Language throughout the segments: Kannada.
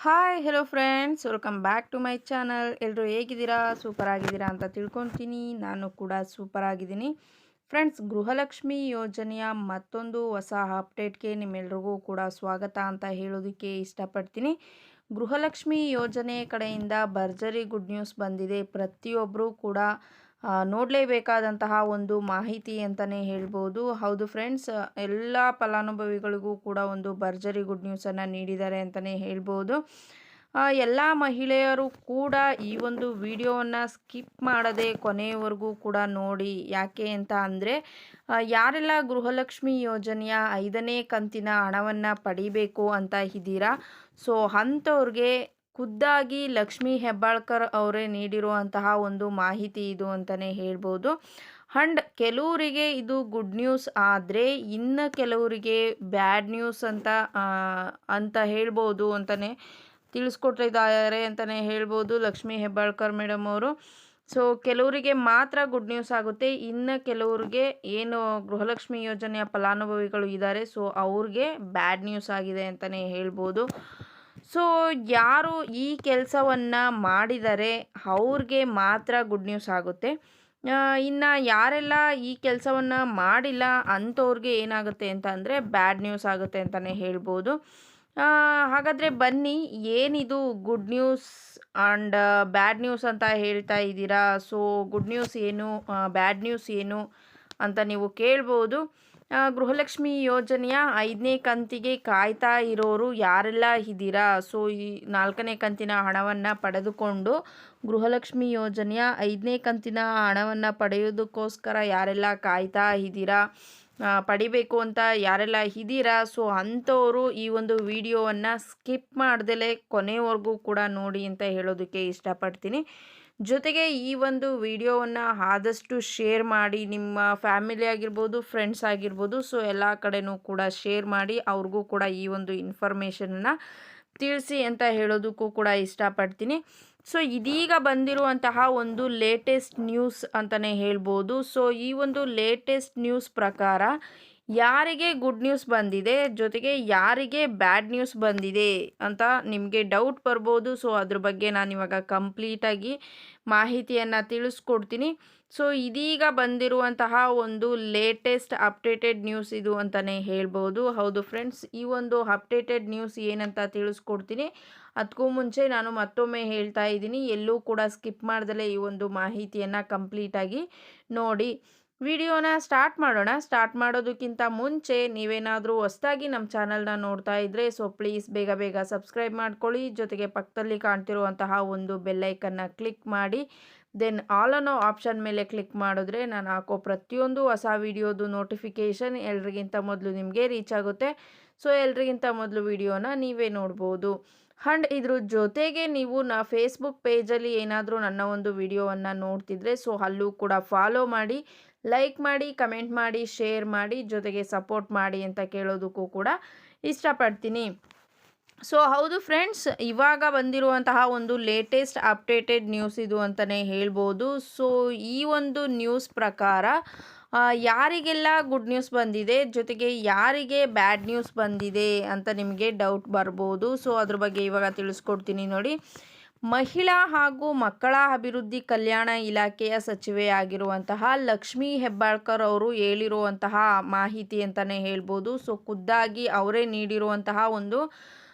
Hi hello friends, welcome back to my channel. ಎಲ್ಲರೂ ಹೇಗಿದ್ದೀರಾ? ಸೂಪರ್ ಆಗಿದ್ದೀರಾ ಅಂತ ತಿಳ್ಕೊತೀನಿ. ನಾನು ಕೂಡ ಸೂಪರ್ ಆಗಿದ್ದೀನಿ. ಫ್ರೆಂಡ್ಸ್, ಗೃಹಲಕ್ಷ್ಮಿ ಯೋಜನೆಯ ಮತ್ತೊಂದು ಹೊಸ ಅಪ್ಡೇಟ್ಗೆ ನಿಮ್ಮೆಲ್ರಿಗೂ ಕೂಡ ಸ್ವಾಗತ ಅಂತ ಹೇಳೋದಕ್ಕೆ ಇಷ್ಟಪಡ್ತೀನಿ. ಗೃಹಲಕ್ಷ್ಮಿ ಯೋಜನೆ ಕಡೆಯಿಂದ ಭರ್ಜರಿ ಗುಡ್ ನ್ಯೂಸ್ ಬಂದಿದೆ. ಪ್ರತಿಯೊಬ್ಬರೂ ಕೂಡ ನೋಡಲೇಬೇಕಾದಂತಹ ಒಂದು ಮಾಹಿತಿ ಅಂತಲೇ ಹೇಳ್ಬೋದು. ಹೌದು ಫ್ರೆಂಡ್ಸ್, ಎಲ್ಲ ಫಲಾನುಭವಿಗಳಿಗೂ ಕೂಡ ಒಂದು ಭರ್ಜರಿ ಗುಡ್ ನ್ಯೂಸನ್ನು ನೀಡಿದ್ದಾರೆ ಅಂತಲೇ ಹೇಳ್ಬೋದು. ಎಲ್ಲ ಮಹಿಳೆಯರು ಕೂಡ ಈ ಒಂದು ವಿಡಿಯೋವನ್ನು ಸ್ಕಿಪ್ ಮಾಡದೆ ಕೊನೆಯವರೆಗೂ ಕೂಡ ನೋಡಿ. ಯಾಕೆ ಅಂತ ಅಂದರೆ, ಯಾರೆಲ್ಲ ಗೃಹಲಕ್ಷ್ಮಿ ಯೋಜನೆಯ 5ನೇ ಕಂತಿನ ಹಣವನ್ನು ಪಡಿಬೇಕು ಅಂತ ಇದ್ದೀರಾ, ಸೊ ಅಂಥವ್ರಿಗೆ ಖುದ್ದಾಗಿ ಲಕ್ಷ್ಮೀ ಹೆಬ್ಬಾಳ್ಕರ್ ಅವರೇ ನೀಡಿರುವಂತಹ ಒಂದು ಮಾಹಿತಿ ಇದು ಅಂತಲೇ ಹೇಳ್ಬೋದು. ಅಂಡ್ ಕೆಲವರಿಗೆ ಇದು ಗುಡ್ ನ್ಯೂಸ್ ಆದರೆ ಇನ್ನು ಕೆಲವರಿಗೆ ಬ್ಯಾಡ್ ನ್ಯೂಸ್ ಅಂತ ಹೇಳ್ಬೋದು ಅಂತಲೇ ತಿಳಿಸ್ಕೊಟ್ಟಿದ್ದಾರೆ ಅಂತಲೇ ಹೇಳ್ಬೋದು ಲಕ್ಷ್ಮೀ ಹೆಬ್ಬಾಳ್ಕರ್ ಮೇಡಮ್ ಅವರು. ಸೊ ಕೆಲವರಿಗೆ ಮಾತ್ರ ಗುಡ್ ನ್ಯೂಸ್ ಆಗುತ್ತೆ, ಇನ್ನು ಕೆಲವರಿಗೆ ಏನು ಗೃಹಲಕ್ಷ್ಮಿ ಯೋಜನೆಯ ಫಲಾನುಭವಿಗಳು ಇದ್ದಾರೆ ಸೊ ಅವ್ರಿಗೆ ಬ್ಯಾಡ್ ನ್ಯೂಸ್ ಆಗಿದೆ ಅಂತಲೇ ಹೇಳ್ಬೋದು. ಸೊ ಯಾರು ಈ ಕೆಲಸವನ್ನು ಮಾಡಿದರೆ ಅವ್ರಿಗೆ ಮಾತ್ರ ಗುಡ್ ನ್ಯೂಸ್ ಆಗುತ್ತೆ. ಇನ್ನು ಯಾರೆಲ್ಲ ಈ ಕೆಲಸವನ್ನು ಮಾಡಿಲ್ಲ ಅಂಥವ್ರಿಗೆ ಏನಾಗುತ್ತೆ ಅಂತ ಅಂದರೆ ಬ್ಯಾಡ್ ನ್ಯೂಸ್ ಆಗುತ್ತೆ ಅಂತಲೇ ಹೇಳ್ಬೋದು. ಹಾಗಾದರೆ ಬನ್ನಿ, ಏನಿದು good news and bad news ಅಂತ ಹೇಳ್ತಾ ಇದ್ದೀರಾ, ಸೊ ಗುಡ್ ನ್ಯೂಸ್ ಏನು, ಬ್ಯಾಡ್ ನ್ಯೂಸ್ ಏನು ಅಂತ ನೀವು ಕೇಳ್ಬೋದು. ಗೃಹಲಕ್ಷ್ಮಿ ಯೋಜನೆಯ 5ನೇ ಕಂತಿಗೆ ಕಾಯ್ತಾ ಇರೋರು ಯಾರೆಲ್ಲ ಇದ್ದೀರಾ, ಸೊ ಈ 4ನೇ ಕಂತಿನ ಹಣವನ್ನು ಪಡೆದುಕೊಂಡು ಗೃಹಲಕ್ಷ್ಮಿ ಯೋಜನೆಯ 5ನೇ ಕಂತಿನ ಹಣವನ್ನು ಪಡೆಯೋದಕ್ಕೋಸ್ಕರ ಯಾರೆಲ್ಲ ಕಾಯ್ತಾ ಇದ್ದೀರಾ, ಪಡಿಬೇಕು ಅಂತ ಯಾರೆಲ್ಲ ಇದ್ದೀರಾ, ಸೊ ಅಂಥವರು ಈ ಒಂದು ವಿಡಿಯೋವನ್ನು ಸ್ಕಿಪ್ ಮಾಡ್ದಲೇ ಕೊನೆವರೆಗೂ ಕೂಡ ನೋಡಿ ಅಂತ ಹೇಳೋದಕ್ಕೆ ಇಷ್ಟಪಡ್ತೀನಿ. ಜೊತೆಗೆ ಈ ಒಂದು ವಿಡಿಯೋವನ್ನು ಆದಷ್ಟು ಶೇರ್ ಮಾಡಿ, ನಿಮ್ಮ ಫ್ಯಾಮಿಲಿ ಆಗಿರ್ಬೋದು, ಫ್ರೆಂಡ್ಸ್ ಆಗಿರ್ಬೋದು, ಸೊ ಎಲ್ಲ ಕಡೆನೂ ಕೂಡ ಶೇರ್ ಮಾಡಿ ಅವ್ರಿಗೂ ಕೂಡ ಈ ಒಂದು ಇನ್ಫಾರ್ಮೇಷನನ್ನು ತಿಳಿಸಿ ಅಂತ ಹೇಳೋದಕ್ಕೂ ಕೂಡ ಇಷ್ಟಪಡ್ತೀನಿ. ಸೊ ಇದೀಗ ಬಂದಿರುವಂತಹ ಒಂದು ಲೇಟೆಸ್ಟ್ ನ್ಯೂಸ್ ಅಂತಲೇ ಹೇಳ್ಬೋದು. ಸೊ ಈ ಒಂದು ಲೇಟೆಸ್ಟ್ ನ್ಯೂಸ್ ಪ್ರಕಾರ ಯಾರಿಗೆ ಗುಡ್ ನ್ಯೂಸ್ ಬಂದಿದೆ, ಜೊತೆಗೆ ಯಾರಿಗೆ ಬ್ಯಾಡ್ ನ್ಯೂಸ್ ಬಂದಿದೆ ಅಂತ ನಿಮಗೆ ಡೌಟ್ ಬರ್ಬೋದು. ಸೊ ಅದ್ರ ಬಗ್ಗೆ ನಾನು ಇವಾಗ ಕಂಪ್ಲೀಟಾಗಿ ಮಾಹಿತಿಯನ್ನು ತಿಳಿಸ್ಕೊಡ್ತೀನಿ. ಸೊ ಇದೀಗ ಬಂದಿರುವಂತಹ ಒಂದು ಲೇಟೆಸ್ಟ್ ಅಪ್ಡೇಟೆಡ್ ನ್ಯೂಸ್ ಇದು ಅಂತಲೇ ಹೇಳ್ಬೋದು. ಹೌದು ಫ್ರೆಂಡ್ಸ್, ಈ ಒಂದು ಅಪ್ಡೇಟೆಡ್ ನ್ಯೂಸ್ ಏನಂತ ತಿಳಿಸ್ಕೊಡ್ತೀನಿ. ಅದಕ್ಕೂ ಮುಂಚೆ ನಾನು ಮತ್ತೊಮ್ಮೆ ಹೇಳ್ತಾ ಇದ್ದೀನಿ, ಎಲ್ಲೂ ಕೂಡ ಸ್ಕಿಪ್ ಮಾಡ್ದಲೇ ಈ ಒಂದು ಮಾಹಿತಿಯನ್ನು ಕಂಪ್ಲೀಟಾಗಿ ನೋಡಿ. ವಿಡಿಯೋನ ಸ್ಟಾರ್ಟ್ ಮಾಡೋಣ. ಸ್ಟಾರ್ಟ್ ಮಾಡೋದಕ್ಕಿಂತ ಮುಂಚೆ ನೀವೇನಾದರೂ ಹೊಸದಾಗಿ ನಮ್ಮ ಚಾನಲ್ನ ನೋಡ್ತಾ ಇದ್ದರೆ ಸೊ ಪ್ಲೀಸ್ ಬೇಗ ಬೇಗ ಸಬ್ಸ್ಕ್ರೈಬ್ ಮಾಡ್ಕೊಳ್ಳಿ. ಜೊತೆಗೆ ಪಕ್ಕದಲ್ಲಿ ಕಾಣ್ತಿರುವಂತಹ ಒಂದು ಬೆಲ್ಲೈಕನ್ನ ಕ್ಲಿಕ್ ಮಾಡಿ, ದೆನ್ ಆಲ್ ಅನ್ನೋ ಆಪ್ಷನ್ ಮೇಲೆ ಕ್ಲಿಕ್ ಮಾಡಿದ್ರೆ ನಾನು ಹಾಕೋ ಪ್ರತಿಯೊಂದು ಹೊಸ ವಿಡಿಯೋದು ನೋಟಿಫಿಕೇಷನ್ ಎಲ್ರಿಗಿಂತ ಮೊದಲು ನಿಮಗೆ ರೀಚ್ ಆಗುತ್ತೆ. ಸೊ ಎಲ್ರಿಗಿಂತ ಮೊದಲು ವಿಡಿಯೋನ ನೀವೇ ನೋಡ್ಬೋದು. ಆ್ಯಂಡ್ ಇದ್ರ ಜೊತೆಗೆ ನೀವು ಫೇಸ್ಬುಕ್ ಪೇಜಲ್ಲಿ ಏನಾದರೂ ನನ್ನ ಒಂದು ವಿಡಿಯೋವನ್ನು ನೋಡ್ತಿದ್ರೆ ಸೊ ಅಲ್ಲೂ ಕೂಡ ಫಾಲೋ ಮಾಡಿ, ಲೈಕ್ ಮಾಡಿ, ಕಮೆಂಟ್ ಮಾಡಿ, ಶೇರ್ ಮಾಡಿ, ಜೊತೆಗೆ ಸಪೋರ್ಟ್ ಮಾಡಿ ಅಂತ ಕೇಳೋದಕ್ಕೂ ಕೂಡ ಇಷ್ಟಪಡ್ತೀನಿ. ಸೊ ಹೌದು ಫ್ರೆಂಡ್ಸ್, ಇವಾಗ ಬಂದಿರುವಂತಹ ಒಂದು ಲೇಟೆಸ್ಟ್ ಅಪ್ಡೇಟೆಡ್ ನ್ಯೂಸ್ ಇದು ಅಂತಲೇ ಹೇಳ್ಬೋದು. ಸೊ ಈ ಒಂದು ನ್ಯೂಸ್ ಪ್ರಕಾರ ಯಾರಿಗೆಲ್ಲ ಗುಡ್ ನ್ಯೂಸ್ ಬಂದಿದೆ, ಜೊತೆಗೆ ಯಾರಿಗೆ ಬ್ಯಾಡ್ ನ್ಯೂಸ್ ಬಂದಿದೆ ಅಂತ ನಿಮಗೆ ಡೌಟ್ ಬರ್ಬೋದು. ಸೊ ಅದ್ರ ಬಗ್ಗೆ ಇವಾಗ ತಿಳಿಸ್ಕೊಡ್ತೀನಿ ನೋಡಿ. ಮಹಿಳಾ ಹಾಗೂ ಮಕ್ಕಳ ಅಭಿವೃದ್ಧಿ ಕಲ್ಯಾಣ ಇಲಾಖೆಯ ಸಚಿವೆಯಾಗಿರುವಂತಹ ಲಕ್ಷ್ಮೀ ಹೆಬ್ಬಾಳ್ಕರ್ ಅವರು ಹೇಳಿರುವಂತಹ ಮಾಹಿತಿ ಅಂತಲೇ ಹೇಳ್ಬೋದು. ಸೊ ಖುದ್ದಾಗಿ ಅವರೇ ನೀಡಿರುವಂತಹ ಒಂದು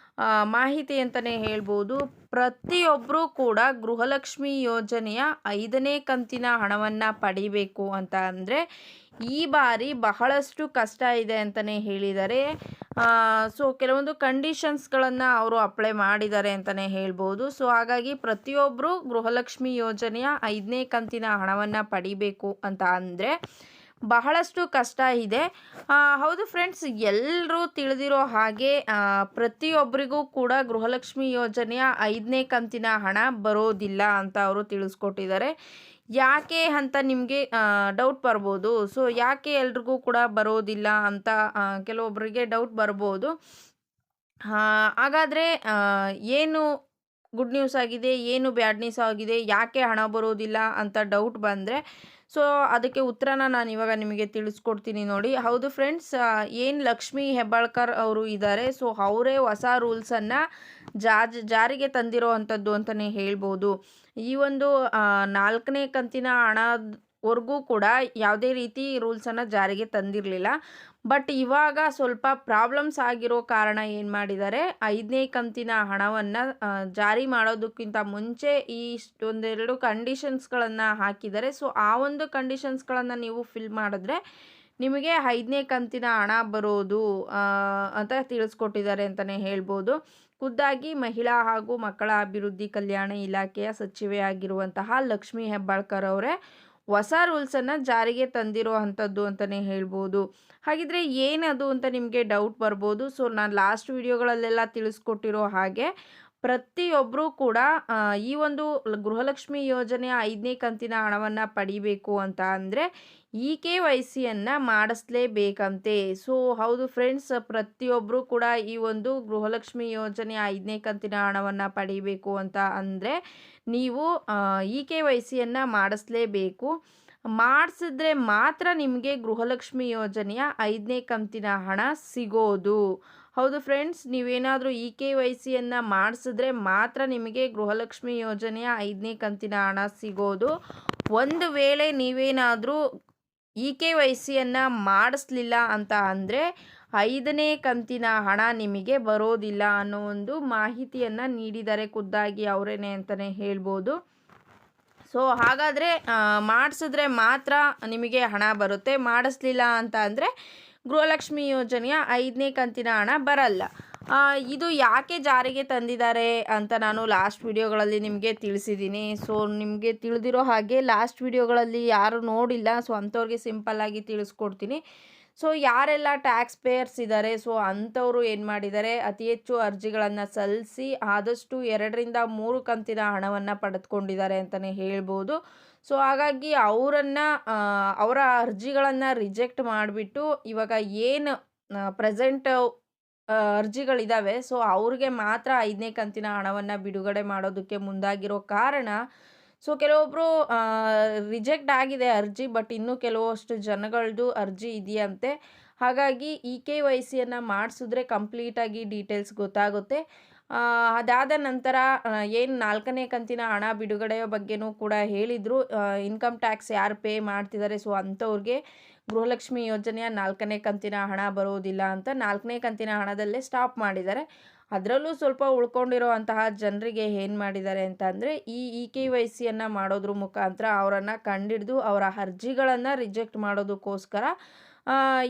ಮಾಹಿತಿ ಅಂತಲೇ ಹೇಳ್ಬೋದು. ಪ್ರತಿಯೊಬ್ಬರೂ ಕೂಡ ಗೃಹಲಕ್ಷ್ಮಿ ಯೋಜನೆಯ 5ನೇ ಕಂತಿನ ಹಣವನ್ನು ಪಡಿಬೇಕು ಅಂತ ಅಂದರೆ ಈ ಬಾರಿ ಬಹಳಷ್ಟು ಕಷ್ಟ ಇದೆ ಅಂತಲೇ ಹೇಳಿದ್ದಾರೆ. ಸೊ ಕೆಲವೊಂದು ಕಂಡೀಷನ್ಸ್ಗಳನ್ನು ಅವರು ಅಪ್ಲೈ ಮಾಡಿದ್ದಾರೆ ಅಂತಲೇ ಹೇಳ್ಬೋದು. ಸೊ ಹಾಗಾಗಿ ಪ್ರತಿಯೊಬ್ಬರು ಗೃಹಲಕ್ಷ್ಮಿ ಯೋಜನೆಯ 5ನೇ ಕಂತಿನ ಹಣವನ್ನು ಪಡಿಬೇಕು ಅಂತ ಅಂದರೆ ಬಹಳಷ್ಟು ಕಷ್ಟ ಇದೆ. ಹೌದು ಫ್ರೆಂಡ್ಸ್, ಎಲ್ಲರೂ ತಿಳಿದಿರೋ ಹಾಗೆ ಪ್ರತಿಯೊಬ್ಬರಿಗೂ ಕೂಡ ಗೃಹಲಕ್ಷ್ಮಿ ಯೋಜನೆಯ 5ನೇ ಕಂತಿನ ಹಣ ಬರೋದಿಲ್ಲ ಅಂತ ಅವರು ತಿಳಿಸ್ಕೊಟ್ಟಿದ್ದಾರೆ. ಯಾಕೆ ಅಂತ ನಿಮಗೆ ಡೌಟ್ ಬರ್ಬೋದು. ಸೊ ಯಾಕೆ ಎಲ್ರಿಗೂ ಕೂಡ ಬರೋದಿಲ್ಲ ಅಂತ ಕೆಲವೊಬ್ಬರಿಗೆ ಡೌಟ್ ಬರ್ಬೋದು. ಹಾಗಾದರೆ ಏನು ಗುಡ್ ನ್ಯೂಸ್ ಆಗಿದೆ, ಏನು ಬ್ಯಾಡ್ ನ್ಯೂಸ್ ಆಗಿದೆ, ಯಾಕೆ ಹಣ ಬರೋದಿಲ್ಲ ಅಂತ ಡೌಟ್ ಬಂದರೆ ಸೊ ಅದಕ್ಕೆ ಉತ್ತರನ ನಾನು ಇವಾಗ ನಿಮಗೆ ತಿಳಿಸ್ಕೊಡ್ತೀನಿ ನೋಡಿ. ಹೌದು ಫ್ರೆಂಡ್ಸ್, ಏನು ಲಕ್ಷ್ಮೀ ಹೆಬ್ಬಾಳ್ಕರ್ ಅವರು ಇದ್ದಾರೆ ಸೊ ಅವರೇ ಹೊಸ ರೂಲ್ಸನ್ನು ಜಾರಿಗೆ ತಂದಿರೋ ಅಂಥದ್ದು ಅಂತಲೇ ಹೇಳ್ಬೋದು. ಈ ಒಂದು 4ನೇ ಕಂತಿನ ಹಣವರೆಗೂ ಕೂಡ ಯಾವುದೇ ರೀತಿ ರೂಲ್ಸನ್ನು ಜಾರಿಗೆ ತಂದಿರಲಿಲ್ಲ. ಬಟ್ ಇವಾಗ ಸ್ವಲ್ಪ ಪ್ರಾಬ್ಲಮ್ಸ್ ಆಗಿರೋ ಕಾರಣ ಏನು ಮಾಡಿದ್ದಾರೆ, 5ನೇ ಕಂತಿನ ಹಣವನ್ನು ಜಾರಿ ಮಾಡೋದಕ್ಕಿಂತ ಮುಂಚೆ ಒಂದೆರಡು ಕಂಡೀಷನ್ಸ್ಗಳನ್ನು ಹಾಕಿದ್ದಾರೆ. ಸೊ ಆ ಒಂದು ಕಂಡೀಷನ್ಸ್ಗಳನ್ನು ನೀವು ಫಿಲ್ ಮಾಡಿದ್ರೆ ನಿಮಗೆ 5ನೇ ಕಂತಿನ ಹಣ ಬರೋದು ಅಂತ ತಿಳಿಸ್ಕೊಟ್ಟಿದ್ದಾರೆ ಅಂತಲೇ ಹೇಳ್ಬೋದು. ಖುದ್ದಾಗಿ ಮಹಿಳಾ ಹಾಗೂ ಮಕ್ಕಳ ಅಭಿವೃದ್ಧಿ ಕಲ್ಯಾಣ ಇಲಾಖೆಯ ಸಚಿವೆಯಾಗಿರುವಂತಹ ಲಕ್ಷ್ಮೀ ಹೆಬ್ಬಾಳ್ಕರ್ ಅವರೇ ಹೊಸ ರೂಲ್ಸನ್ನು ಜಾರಿಗೆ ತಂದಿರೋ ಅಂಥದ್ದು ಅಂತಲೇ ಹೇಳ್ಬೋದು. ಹಾಗಿದ್ರೆ ಏನದು ಅಂತ ನಿಮಗೆ ಡೌಟ್ ಬರ್ಬೋದು. ಸೊ ನಾನು ಲಾಸ್ಟ್ ವಿಡಿಯೋಗಳಲ್ಲೆಲ್ಲ ತಿಳಿಸ್ಕೊಟ್ಟಿರೋ ಹಾಗೆ ಪ್ರತಿಯೊಬ್ಬರೂ ಕೂಡ ಈ ಒಂದು ಗೃಹಲಕ್ಷ್ಮಿ ಯೋಜನೆಯ 5ನೇ ಕಂತಿನ ಹಣವನ್ನು ಪಡಿಬೇಕು ಅಂತ ಅಂದರೆ KYCಯನ್ನು ಮಾಡಿಸ್ಲೇಬೇಕಂತೆ. ಸೊ ಹೌದು ಫ್ರೆಂಡ್ಸ್, ಪ್ರತಿಯೊಬ್ಬರೂ ಕೂಡ ಈ ಒಂದು ಗೃಹಲಕ್ಷ್ಮಿ ಯೋಜನೆಯ 5ನೇ ಕಂತಿನ ಹಣವನ್ನು ಪಡಿಬೇಕು ಅಂತ ಅಂದರೆ ನೀವು KYCಯನ್ನು ಮಾಡಿಸ್ಲೇಬೇಕು. ಮಾಡಿಸಿದ್ರೆ ಮಾತ್ರ ನಿಮಗೆ ಗೃಹಲಕ್ಷ್ಮಿ ಯೋಜನೆಯ 5ನೇ ಕಂತಿನ ಹಣ ಸಿಗೋದು. ಹೌದು ಫ್ರೆಂಡ್ಸ್, ನೀವೇನಾದರೂ KYCಯನ್ನು ಮಾಡಿಸಿದ್ರೆ ಮಾತ್ರ ನಿಮಗೆ ಗೃಹಲಕ್ಷ್ಮಿ ಯೋಜನೆಯ 5ನೇ ಕಂತಿನ ಹಣ ಸಿಗೋದು. ಒಂದು ವೇಳೆ ನೀವೇನಾದರೂ KYCಯನ್ನು ಮಾಡಿಸ್ಲಿಲ್ಲ ಅಂತ ಅಂದರೆ 5ನೇ ಕಂತಿನ ಹಣ ನಿಮಗೆ ಬರೋದಿಲ್ಲ ಅನ್ನೋ ಒಂದು ಮಾಹಿತಿಯನ್ನು ನೀಡಿದ್ದಾರೆ ಖುದ್ದಾಗಿ ಅವರೇನೆ ಅಂತಲೇ ಹೇಳ್ಬೋದು. ಸೊ ಹಾಗಾದರೆ ಮಾಡಿಸಿದ್ರೆ ಮಾತ್ರ ನಿಮಗೆ ಹಣ ಬರುತ್ತೆ, ಮಾಡಿಸ್ಲಿಲ್ಲ ಅಂತ ಅಂದರೆ ಗೃಹಲಕ್ಷ್ಮಿ ಯೋಜನೆಯ 5ನೇ ಕಂತಿನ ಹಣ ಬರಲ್ಲ. ಇದು ಯಾಕೆ ಜಾರಿಗೆ ತಂದಿದ್ದಾರೆ ಅಂತ ನಾನು ಲಾಸ್ಟ್ ವಿಡಿಯೋಗಳಲ್ಲಿ ನಿಮಗೆ ತಿಳಿಸಿದ್ದೀನಿ. ಸೊ ನಿಮಗೆ ತಿಳಿದಿರೋ ಹಾಗೆ ಲಾಸ್ಟ್ ವಿಡಿಯೋಗಳಲ್ಲಿ ಯಾರು ನೋಡಿಲ್ಲ, ಸೊ ಅಂಥವ್ರಿಗೆ ಸಿಂಪಲ್ಲಾಗಿ ತಿಳಿಸ್ಕೊಡ್ತೀನಿ. ಸೊ ಯಾರೆಲ್ಲ ಟ್ಯಾಕ್ಸ್ ಪೇಯರ್ಸ್ ಇದ್ದಾರೆ ಸೊ ಅಂಥವರು ಏನು ಮಾಡಿದ್ದಾರೆ, ಅತಿ ಹೆಚ್ಚು ಅರ್ಜಿಗಳನ್ನು ಸಲ್ಲಿಸಿ ಆದಷ್ಟು 2ರಿಂದ 3 ಕಂತಿನ ಹಣವನ್ನು ಪಡೆದುಕೊಂಡಿದ್ದಾರೆ ಅಂತಲೇ ಹೇಳ್ಬೋದು. ಸೊ ಹಾಗಾಗಿ ಅವರ ಅರ್ಜಿಗಳನ್ನು ರಿಜೆಕ್ಟ್ ಮಾಡಿಬಿಟ್ಟು ಇವಾಗ ಏನು ಪ್ರೆಸೆಂಟ್ ಅರ್ಜಿಗಳಿದ್ದಾವೆ ಸೊ ಅವ್ರಿಗೆ ಮಾತ್ರ 5ನೇ ಕಂತಿನ ಹಣವನ್ನು ಬಿಡುಗಡೆ ಮಾಡೋದಕ್ಕೆ ಮುಂದಾಗಿರೋ ಕಾರಣ ಸೊ ಕೆಲವೊಬ್ಬರು ರಿಜೆಕ್ಟ್ ಆಗಿದೆ ಅರ್ಜಿ, ಬಟ್ ಇನ್ನೂ ಕೆಲವಷ್ಟು ಜನಗಳದ್ದು ಅರ್ಜಿ ಇದೆಯಂತೆ. ಹಾಗಾಗಿ KYCಯನ್ನು ಮಾಡಿಸಿದ್ರೆ ಕಂಪ್ಲೀಟಾಗಿ ಡೀಟೇಲ್ಸ್ ಗೊತ್ತಾಗುತ್ತೆ. ಅದಾದ ನಂತರ ಏನು 4ನೇ ಕಂತಿನ ಹಣ ಬಿಡುಗಡೆಯ ಬಗ್ಗೆನೂ ಕೂಡ ಹೇಳಿದರು. ಇನ್ಕಮ್ ಟ್ಯಾಕ್ಸ್ ಯಾರು ಪೇ ಮಾಡ್ತಿದ್ದಾರೆ ಸೊ ಅಂಥವ್ರಿಗೆ ಗೃಹಲಕ್ಷ್ಮಿ ಯೋಜನೆಯ 4ನೇ ಕಂತಿನ ಹಣ ಬರೋದಿಲ್ಲ ಅಂತ 4ನೇ ಕಂತಿನ ಹಣದಲ್ಲೇ ಸ್ಟಾಪ್ ಮಾಡಿದ್ದಾರೆ. ಅದರಲ್ಲೂ ಸ್ವಲ್ಪ ಉಳ್ಕೊಂಡಿರೋ ಅಂತಹ ಜನರಿಗೆ ಏನು ಮಾಡಿದ್ದಾರೆ ಅಂತ ಅಂದರೆ KYCಯನ್ನು ಮಾಡೋದ್ರ ಮುಖಾಂತರ ಅವರನ್ನು ಕಂಡಿಡಿದು ಅವರ ಅರ್ಜಿಗಳನ್ನು ರಿಜೆಕ್ಟ್ ಮಾಡೋದಕ್ಕೋಸ್ಕರ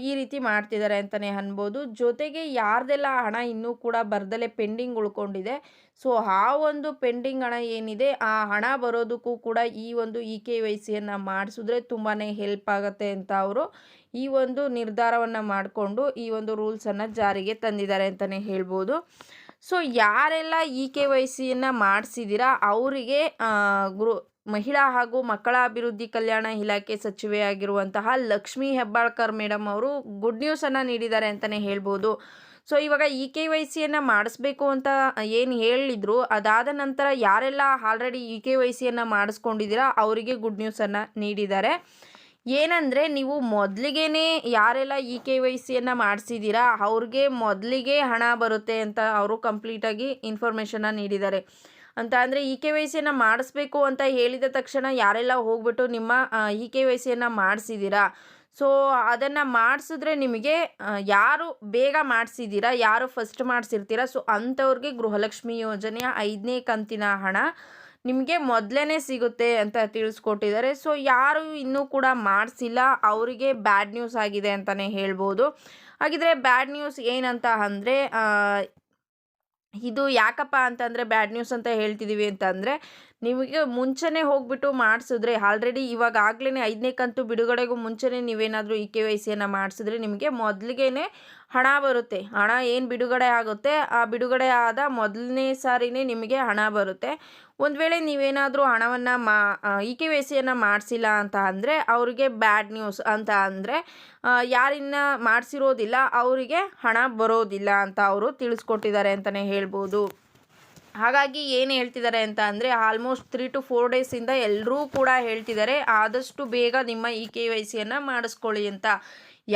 ಈ ರೀತಿ ಮಾಡ್ತಿದ್ದಾರೆ ಅಂತಲೇ ಅನ್ಬೋದು. ಜೊತೆಗೆ ಯಾರ್ದೆಲ್ಲ ಹಣ ಇನ್ನೂ ಕೂಡ ಬರ್ದಲೇ ಪೆಂಡಿಂಗ್ ಉಳ್ಕೊಂಡಿದೆ ಸೊ ಆ ಒಂದು ಪೆಂಡಿಂಗ್ ಹಣ ಏನಿದೆ ಆ ಹಣ ಬರೋದಕ್ಕೂ ಕೂಡ ಈ ಒಂದು KYCಯನ್ನು ಮಾಡಿಸಿದ್ರೆ ತುಂಬಾ ಹೆಲ್ಪ್ ಆಗುತ್ತೆ ಅಂತ ಅವರು ಈ ಒಂದು ನಿರ್ಧಾರವನ್ನು ಮಾಡಿಕೊಂಡು ಈ ಒಂದು ರೂಲ್ಸನ್ನು ಜಾರಿಗೆ ತಂದಿದ್ದಾರೆ ಅಂತಲೇ ಹೇಳ್ಬೋದು. ಸೊ ಯಾರೆಲ್ಲ KYCಯನ್ನು ಮಾಡಿಸಿದ್ದೀರಾ ಅವರಿಗೆ ಮಹಿಳಾ ಹಾಗೂ ಮಕ್ಕಳ ಅಭಿವೃದ್ಧಿ ಕಲ್ಯಾಣ ಇಲಾಖೆ ಸಚಿವೆಯಾಗಿರುವಂತಹ ಲಕ್ಷ್ಮೀ ಹೆಬ್ಬಾಳ್ಕರ್ ಮೇಡಮ್ ಅವರು ಗುಡ್ ನ್ಯೂಸನ್ನು ನೀಡಿದ್ದಾರೆ ಅಂತಲೇ ಹೇಳ್ಬೋದು. ಸೊ ಇವಾಗ KYCಯನ್ನು ಮಾಡಿಸ್ಬೇಕು ಅಂತ ಏನು ಹೇಳಿದ್ರು, ಅದಾದ ನಂತರ ಯಾರೆಲ್ಲ ಆಲ್ರೆಡಿ KYCಯನ್ನು ಮಾಡಿಸ್ಕೊಂಡಿದ್ದೀರಾ ಅವರಿಗೆ ಗುಡ್ ನ್ಯೂಸನ್ನು ನೀಡಿದ್ದಾರೆ. ಏನಂದರೆ ನೀವು ಮೊದಲಿಗೆ ಯಾರೆಲ್ಲ KYCಯನ್ನು ಮಾಡಿಸಿದ್ದೀರಾ ಅವ್ರಿಗೆ ಮೊದಲಿಗೆ ಹಣ ಬರುತ್ತೆ ಅಂತ ಅವರು ಕಂಪ್ಲೀಟಾಗಿ ಇನ್ಫಾರ್ಮೇಷನ್ನ ನೀಡಿದ್ದಾರೆ. ಅಂತ ಅಂದರೆ KYCಯನ್ನು ಮಾಡಿಸ್ಬೇಕು ಅಂತ ಹೇಳಿದ ತಕ್ಷಣ ಯಾರೆಲ್ಲ ಹೋಗ್ಬಿಟ್ಟು ನಿಮ್ಮ KYCಯನ್ನು ಮಾಡಿಸಿದ್ದೀರಾ ಸೊ ಅದನ್ನು ಮಾಡಿಸಿದ್ರೆ ನಿಮಗೆ ಯಾರು ಬೇಗ ಮಾಡಿಸಿದ್ದೀರಾ, ಯಾರು ಫಸ್ಟ್ ಮಾಡಿಸಿರ್ತೀರಾ ಸೊ ಅಂಥವ್ರಿಗೆ ಗೃಹಲಕ್ಷ್ಮಿ ಯೋಜನೆಯ 5ನೇ ಕಂತಿನ ಹಣ ನಿಮಗೆ ಮೊದಲೇ ಸಿಗುತ್ತೆ ಅಂತ ತಿಳಿಸ್ಕೊಟ್ಟಿದ್ದಾರೆ. ಸೊ ಯಾರು ಇನ್ನೂ ಕೂಡ ಮಾಡಿಸಿಲ್ಲ ಅವರಿಗೆ ಬ್ಯಾಡ್ ನ್ಯೂಸ್ ಆಗಿದೆ ಅಂತಲೇ ಹೇಳ್ಬೋದು. ಹಾಗಿದ್ರೆ ಬ್ಯಾಡ್ ನ್ಯೂಸ್ ಏನಂತ ಅಂದರೆ ಇದು ಯಾಕಪ್ಪ ಅಂತಂದರೆ ಬ್ಯಾಡ್ ನ್ಯೂಸ್ ಅಂತ ಹೇಳ್ತಿದ್ದೀವಿ ಅಂತಂದರೆ ನಿಮಗೆ ಮುಂಚೆನೇ ಹೋಗ್ಬಿಟ್ಟು ಮಾಡಿಸಿದ್ರೆ ಆಲ್ರೆಡಿ ಇವಾಗಲೇ 5ನೇ ಕಂತು ಬಿಡುಗಡೆಗೂ ಮುಂಚೆನೇ ನೀವೇನಾದರೂ KYCಯನ್ನು ಮಾಡಿಸಿದ್ರೆ ನಿಮಗೆ ಮೊದಲಿಗೆ ಹಣ ಬರುತ್ತೆ. ಹಣ ಏನು ಬಿಡುಗಡೆ ಆಗುತ್ತೆ ಆ ಬಿಡುಗಡೆ ಆದ ಮೊದಲನೇ ಸಾರಿನೇ ನಿಮಗೆ ಹಣ ಬರುತ್ತೆ. ಒಂದು ವೇಳೆ ನೀವೇನಾದರೂ ಹಣವನ್ನು KYCಯನ್ನು ಮಾಡಿಸಿಲ್ಲ ಅಂತ ಅಂದರೆ ಅವರಿಗೆ ಬ್ಯಾಡ್ ನ್ಯೂಸ್ ಅಂತ ಅಂದರೆ ಯಾರಿನ್ನ ಮಾಡಿಸಿರೋದಿಲ್ಲ ಅವರಿಗೆ ಹಣ ಬರೋದಿಲ್ಲ ಅಂತ ಅವರು ತಿಳಿಸ್ಕೊಟ್ಟಿದ್ದಾರೆ ಅಂತಲೇ ಹೇಳ್ಬೋದು. ಹಾಗಾಗಿ ಏನು ಹೇಳ್ತಿದ್ದಾರೆ ಅಂತ ಅಂದರೆ ಆಲ್ಮೋಸ್ಟ್ 3 to 4 ಡೇಸಿಂದ ಎಲ್ಲರೂ ಕೂಡ ಹೇಳ್ತಿದ್ದಾರೆ ಆದಷ್ಟು ಬೇಗ ನಿಮ್ಮ KYCಯನ್ನು ಮಾಡಿಸ್ಕೊಳ್ಳಿ ಅಂತ.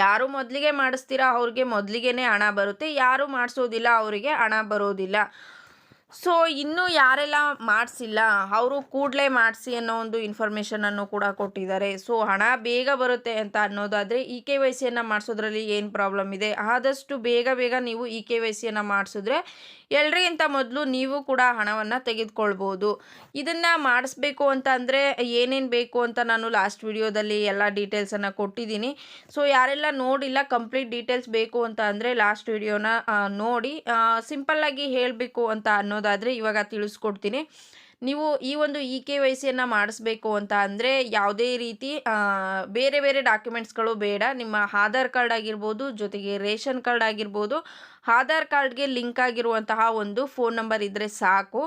ಯಾರು ಮೊದಲಿಗೆ ಮಾಡಿಸ್ತೀರಾ ಅವ್ರಿಗೆ ಮೊದಲಿಗೆ ಹಣ ಬರುತ್ತೆ, ಯಾರು ಮಾಡಿಸೋದಿಲ್ಲ ಅವರಿಗೆ ಹಣ ಬರೋದಿಲ್ಲ. ಸೊ ಇನ್ನೂ ಯಾರೆಲ್ಲ ಮಾಡಿಸಿಲ್ಲ ಅವರು ಕೂಡಲೇ ಮಾಡಿಸಿ ಅನ್ನೋ ಒಂದು ಇನ್ಫಾರ್ಮೇಷನನ್ನು ಕೂಡ ಕೊಟ್ಟಿದ್ದಾರೆ. ಸೊ ಹಣ ಬೇಗ ಬರುತ್ತೆ ಅಂತ ಅನ್ನೋದಾದರೆ KYCಯನ್ನು ಮಾಡಿಸೋದ್ರಲ್ಲಿ ಏನು ಪ್ರಾಬ್ಲಮ್ ಇದೆ, ಆದಷ್ಟು ಬೇಗ ಬೇಗ ನೀವು KYCಯನ್ನು ಮಾಡಿಸಿದ್ರೆ ಎಲ್ರಿಗಿಂತ ಮೊದಲು ನೀವು ಕೂಡ ಹಣವನ್ನು ತೆಗೆದುಕೊಳ್ಬೋದು. ಇದನ್ನು ಮಾಡಿಸ್ಬೇಕು ಅಂತ ಅಂದರೆ ಏನೇನು ಬೇಕು ಅಂತ ನಾನು ಲಾಸ್ಟ್ ವಿಡಿಯೋದಲ್ಲಿ ಎಲ್ಲ ಡೀಟೇಲ್ಸನ್ನು ಕೊಟ್ಟಿದ್ದೀನಿ. ಸೊ ಯಾರೆಲ್ಲ ನೋಡಿಲ್ಲ ಕಂಪ್ಲೀಟ್ ಡೀಟೇಲ್ಸ್ ಬೇಕು ಅಂತ ಅಂದರೆ ಲಾಸ್ಟ್ ವಿಡಿಯೋನ ನೋಡಿ. ಸಿಂಪಲ್ಲಾಗಿ ಹೇಳಬೇಕು ಅಂತ ಅನ್ನೋದಾದರೆ ಇವಾಗ ತಿಳಿಸ್ಕೊಡ್ತೀನಿ. ನೀವು ಈ ಒಂದು KYCಯನ್ನು ಮಾಡಿಸ್ಬೇಕು ಅಂತ ಅಂದರೆ ಯಾವುದೇ ರೀತಿ ಬೇರೆ ಬೇರೆ ಡಾಕ್ಯುಮೆಂಟ್ಸ್ಗಳು ಬೇಡ. ನಿಮ್ಮ ಆಧಾರ್ ಕಾರ್ಡ್ ಆಗಿರ್ಬೋದು, ಜೊತೆಗೆ ರೇಷನ್ ಕಾರ್ಡ್ ಆಗಿರ್ಬೋದು, ಆಧಾರ್ ಕಾರ್ಡ್ಗೆ ಲಿಂಕ್ ಆಗಿರುವಂತಹ ಒಂದು ಫೋನ್ ನಂಬರ್ ಇದ್ದರೆ ಸಾಕು.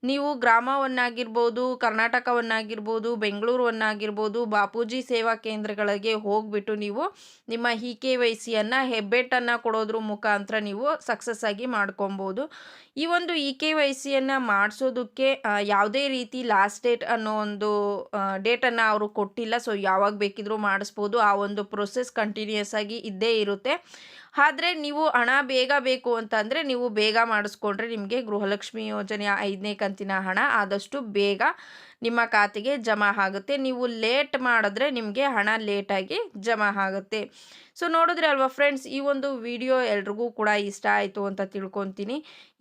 ನೀವು ಗ್ರಾಮವನ್ನಾಗಿರ್ಬೋದು, ಕರ್ನಾಟಕವನ್ನಾಗಿರ್ಬೋದು, ಬೆಂಗಳೂರನ್ನಾಗಿರ್ಬೋದು, ಬಾಪೂಜಿ ಸೇವಾ ಕೇಂದ್ರಗಳಿಗೆ ಹೋಗಿಬಿಟ್ಟು ನೀವು ನಿಮ್ಮ KYCಯನ್ನು ಹೆಬ್ಬೆಟ್ಟನ್ನು ಕೊಡೋದ್ರ ಮುಖಾಂತರ ನೀವು ಸಕ್ಸಸ್ ಆಗಿ ಮಾಡ್ಕೊಬೋದು. ಈ ಒಂದು KYCಯನ್ನು ಮಾಡಿಸೋದಕ್ಕೆ ಯಾವುದೇ ರೀತಿ ಲಾಸ್ಟ್ ಡೇಟ್ ಅನ್ನೋ ಒಂದು ಡೇಟನ್ನು ಅವರು ಕೊಟ್ಟಿಲ್ಲ. ಸೊ ಯಾವಾಗ ಬೇಕಿದ್ರೂ ಮಾಡಿಸ್ಬೋದು. ಆ ಒಂದು ಪ್ರೊಸೆಸ್ ಕಂಟಿನ್ಯೂಯಸ್ ಆಗಿ ಇದ್ದೇ ಇರುತ್ತೆ. ಆದರೆ ನೀವು ಹಣ ಬೇಗ ಬೇಕು ಅಂತ ಅಂದರೆ ನೀವು ಬೇಗ ಮಾಡಿಸ್ಕೊಂಡ್ರೆ ನಿಮಗೆ ಗೃಹಲಕ್ಷ್ಮಿ ಯೋಜನೆಯ 5ನೇ ಕಂತಿನ ಹಣ ಆದಷ್ಟು ಬೇಗ ನಿಮ್ಮ ಖಾತೆಗೆ ಜಮಾ ಆಗುತ್ತೆ. ನೀವು ಲೇಟ್ ಮಾಡಿದ್ರೆ ನಿಮಗೆ ಹಣ ಲೇಟಾಗಿ ಜಮಾ ಆಗುತ್ತೆ. ಸೊ ನೋಡಿದ್ರೆ ಅಲ್ವಾ ಫ್ರೆಂಡ್ಸ್, ಈ ಒಂದು ವಿಡಿಯೋ ಎಲ್ರಿಗೂ ಕೂಡ ಇಷ್ಟ ಆಯಿತು ಅಂತ ತಿಳ್ಕೊತೀನಿ.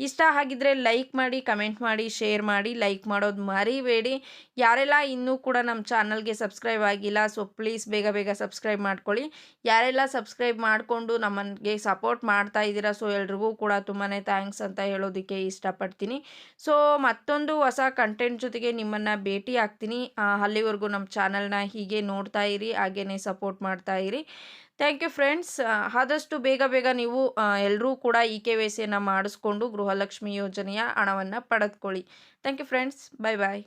ಇಷ್ಟ ಆಗಿದ್ರೆ ಲೈಕ್ ಮಾಡಿ, ಕಮೆಂಟ್ ಮಾಡಿ, ಶೇರ್ ಮಾಡಿ. ಲೈಕ್ ಮಾಡೋದು ಮರಿಬೇಡಿ. ಯಾರೆಲ್ಲ ಇನ್ನೂ ಕೂಡ ನಮ್ಮ ಚಾನಲ್ಗೆ ಸಬ್ಸ್ಕ್ರೈಬ್ ಆಗಿಲ್ಲ, ಸೊ ಪ್ಲೀಸ್ ಬೇಗ ಬೇಗ ಸಬ್ಸ್ಕ್ರೈಬ್ ಮಾಡ್ಕೊಳ್ಳಿ. ಯಾರೆಲ್ಲ ಸಬ್ಸ್ಕ್ರೈಬ್ ಮಾಡಿಕೊಂಡು ನಮಗೆ ಸಪೋರ್ಟ್ ಮಾಡ್ತಾ ಇದ್ದೀರಾ, ಸೊ ಎಲ್ರಿಗೂ ಕೂಡ ತುಂಬಾ ಥ್ಯಾಂಕ್ಸ್ ಅಂತ ಹೇಳೋದಕ್ಕೆ ಇಷ್ಟಪಡ್ತೀನಿ. ಸೊ ಮತ್ತೊಂದು ಹೊಸ ಕಂಟೆಂಟ್ ಜೊತೆಗೆ ನಿಮ್ಮನ್ನು ಭೇಟಿ ಆಗ್ತೀನಿ. ಅಲ್ಲಿವರೆಗೂ ನಮ್ಮ ಚಾನಲ್ನ ಹೀಗೆ ನೋಡ್ತಾ ಇರಿ, ಹಾಗೇ ಸಪೋರ್ಟ್ ಮಾಡ್ತಾ ಇರಿ. Thank you friends. ಆದಷ್ಟು ಬೇಗ ಬೇಗ ನೀವು ಎಲ್ಲರೂ ಕೂಡ KYCಯನ್ನು ಮಾಡಿಸ್ಕೊಂಡು ಗೃಹಲಕ್ಷ್ಮಿ ಯೋಜನೆಯ ಹಣವನ್ನು ಪಡೆದುಕೊಳ್ಳಿ. Thank you friends. Bye bye.